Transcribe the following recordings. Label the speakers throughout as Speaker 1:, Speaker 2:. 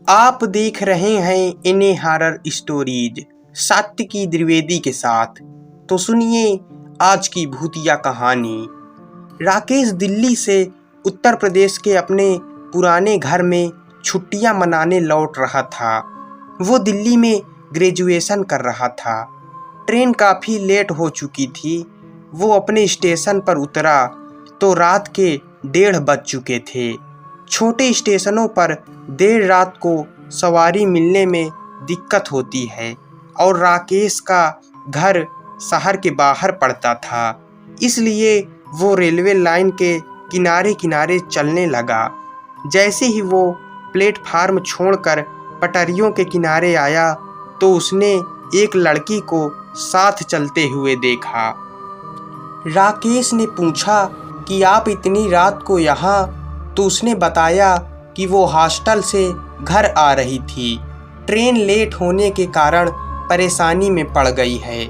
Speaker 1: आप देख रहे हैं इन्हें हॉरर स्टोरीज सात्विकी द्विवेदी के साथ। तो सुनिए आज की भूतिया कहानी। राकेश दिल्ली से उत्तर प्रदेश के अपने पुराने घर में छुट्टियां मनाने लौट रहा था। वो दिल्ली में ग्रेजुएशन कर रहा था। ट्रेन काफ़ी लेट हो चुकी थी। वो अपने स्टेशन पर उतरा तो रात के 1:30 बज चुके थे। छोटे स्टेशनों पर देर रात को सवारी मिलने में दिक्कत होती है और राकेश का घर शहर के बाहर पड़ता था, इसलिए वो रेलवे लाइन के किनारे किनारे चलने लगा। जैसे ही वो प्लेटफार्म छोड़कर पटरियों के किनारे आया तो उसने एक लड़की को साथ चलते हुए देखा। राकेश ने पूछा कि आप इतनी रात को यहाँ? तो उसने बताया कि वो हॉस्टल से घर आ रही थी। ट्रेन लेट होने के कारण परेशानी में पड़ गई है।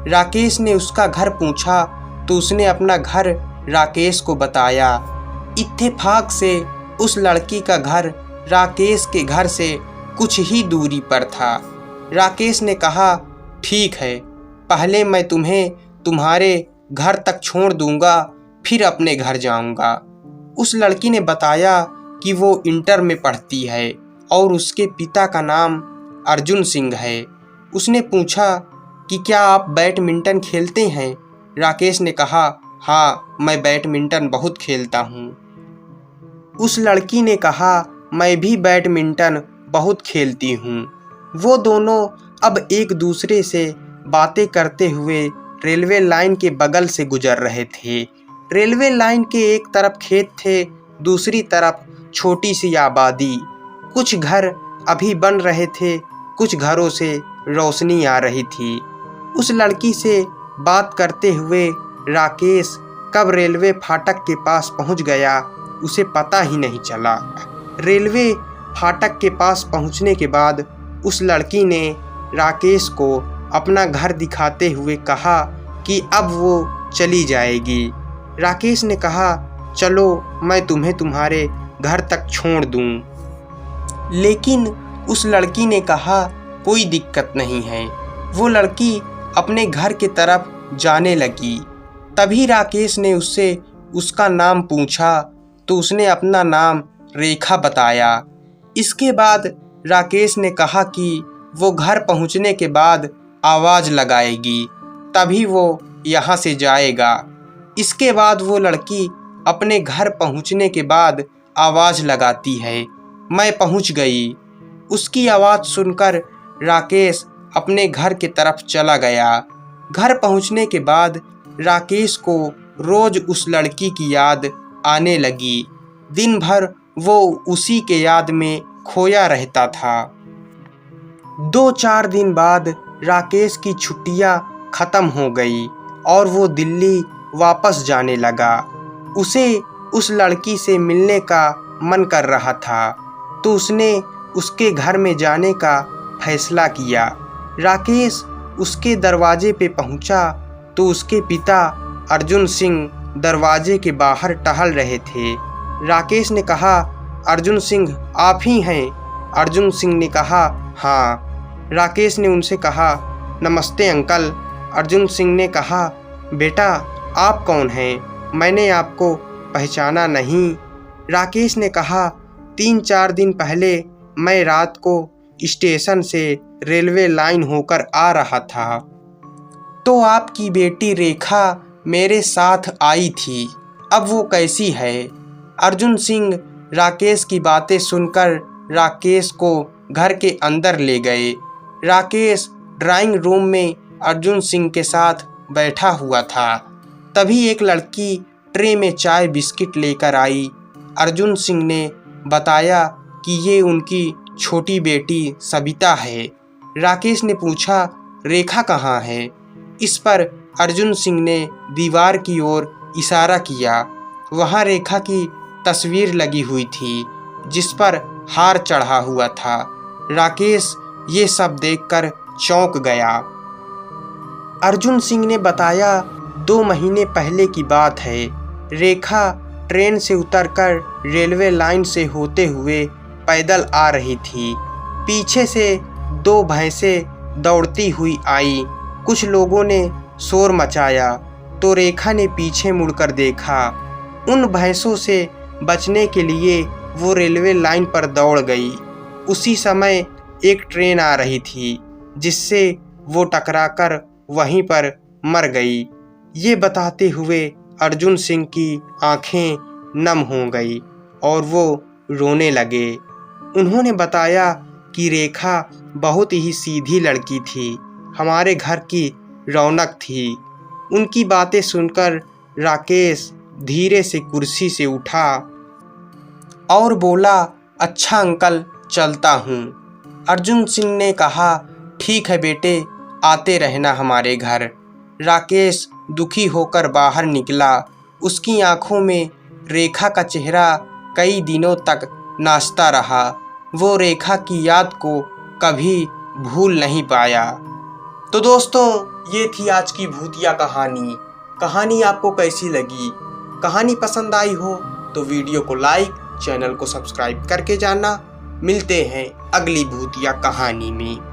Speaker 1: राकेश ने उसका घर पूछा तो उसने अपना घर राकेश को बताया। इत्तेफाक से उस लड़की का घर राकेश के घर से कुछ ही दूरी पर था। राकेश ने कहा, ठीक है, पहले मैं तुम्हें तुम्हारे घर तक छोड़ दूंगा, फिर अपने घर जाऊंगा। उस लड़की ने बताया कि वो इंटर में पढ़ती है और उसके पिता का नाम अर्जुन सिंह है। उसने पूछा कि क्या आप बैडमिंटन खेलते हैं? राकेश ने कहा, हाँ, मैं बैडमिंटन बहुत खेलता हूँ। उस लड़की ने कहा, मैं भी बैडमिंटन बहुत खेलती हूँ। वो दोनों अब एक दूसरे से बातें करते हुए रेलवे लाइन के बगल से गुजर रहे थे। रेलवे लाइन के एक तरफ खेत थे, दूसरी तरफ छोटी सी आबादी। कुछ घर अभी बन रहे थे, कुछ घरों से रोशनी आ रही थी। उस लड़की से बात करते हुए राकेश कब रेलवे फाटक के पास पहुंच गया उसे पता ही नहीं चला। रेलवे फाटक के पास पहुंचने के बाद उस लड़की ने राकेश को अपना घर दिखाते हुए कहा कि अब वो चली जाएगी। राकेश ने कहा, चलो मैं तुम्हें तुम्हारे घर तक छोड़ दूं। लेकिन उस लड़की ने कहा, कोई दिक्कत नहीं है। वो लड़की अपने घर की तरफ जाने लगी। तभी राकेश ने उससे उसका नाम पूछा तो उसने अपना नाम रेखा बताया। इसके बाद राकेश ने कहा कि वो घर पहुंचने के बाद आवाज़ लगाएगी, तभी वो यहाँ से जाएगा। इसके बाद वो लड़की अपने घर पहुँचने के बाद आवाज़ लगाती है, मैं पहुँच गई। उसकी आवाज़ सुनकर राकेश अपने घर की तरफ चला गया। घर पहुँचने के बाद राकेश को रोज़ उस लड़की की याद आने लगी। दिन भर वो उसी के याद में खोया रहता था। 2-4 दिन बाद राकेश की छुट्टियां ख़त्म हो गई और वो दिल्ली वापस जाने लगा। उसे उस लड़की से मिलने का मन कर रहा था तो उसने उसके घर में जाने का फैसला किया। राकेश उसके दरवाजे पे पहुंचा तो उसके पिता अर्जुन सिंह दरवाजे के बाहर टहल रहे थे। राकेश ने कहा, अर्जुन सिंह आप ही हैं? अर्जुन सिंह ने कहा, हाँ। राकेश ने उनसे कहा, नमस्ते अंकल। अर्जुन सिंह ने कहा, बेटा आप कौन हैं? मैंने आपको पहचाना नहीं। राकेश ने कहा, 3-4 दिन पहले मैं रात को स्टेशन से रेलवे लाइन होकर आ रहा था तो आपकी बेटी रेखा मेरे साथ आई थी, अब वो कैसी है? अर्जुन सिंह राकेश की बातें सुनकर राकेश को घर के अंदर ले गए। राकेश ड्राइंग रूम में अर्जुन सिंह के साथ बैठा हुआ था। तभी एक लड़की ट्रे में चाय बिस्किट लेकर आई। अर्जुन सिंह ने बताया कि ये उनकी छोटी बेटी सबिता है। राकेश ने पूछा, रेखा कहाँ है? इस पर अर्जुन सिंह ने दीवार की ओर इशारा किया। वहाँ रेखा की तस्वीर लगी हुई थी जिस पर हार चढ़ा हुआ था। राकेश ये सब देखकर चौंक गया। अर्जुन सिंह ने बताया, 2 महीने पहले की बात है। रेखा ट्रेन से उतरकर रेलवे लाइन से होते हुए पैदल आ रही थी। पीछे से 2 भैंसें दौड़ती हुई आई। कुछ लोगों ने शोर मचाया तो रेखा ने पीछे मुड़कर देखा। उन भैंसों से बचने के लिए वो रेलवे लाइन पर दौड़ गई। उसी समय एक ट्रेन आ रही थी जिससे वो टकराकर वहीं पर मर गई। ये बताते हुए अर्जुन सिंह की आंखें नम हो गई और वो रोने लगे। उन्होंने बताया कि रेखा बहुत ही सीधी लड़की थी, हमारे घर की रौनक थी। उनकी बातें सुनकर राकेश धीरे से कुर्सी से उठा और बोला, अच्छा अंकल, चलता हूँ। अर्जुन सिंह ने कहा, ठीक है बेटे, आते रहना हमारे घर। राकेश दुखी होकर बाहर निकला। उसकी आंखों में रेखा का चेहरा कई दिनों तक नाचता रहा। वो रेखा की याद को कभी भूल नहीं पाया। तो दोस्तों, ये थी आज की भूतिया कहानी। कहानी आपको कैसी लगी? कहानी पसंद आई हो तो वीडियो को लाइक, चैनल को सब्सक्राइब करके जाना। मिलते हैं अगली भूतिया कहानी में।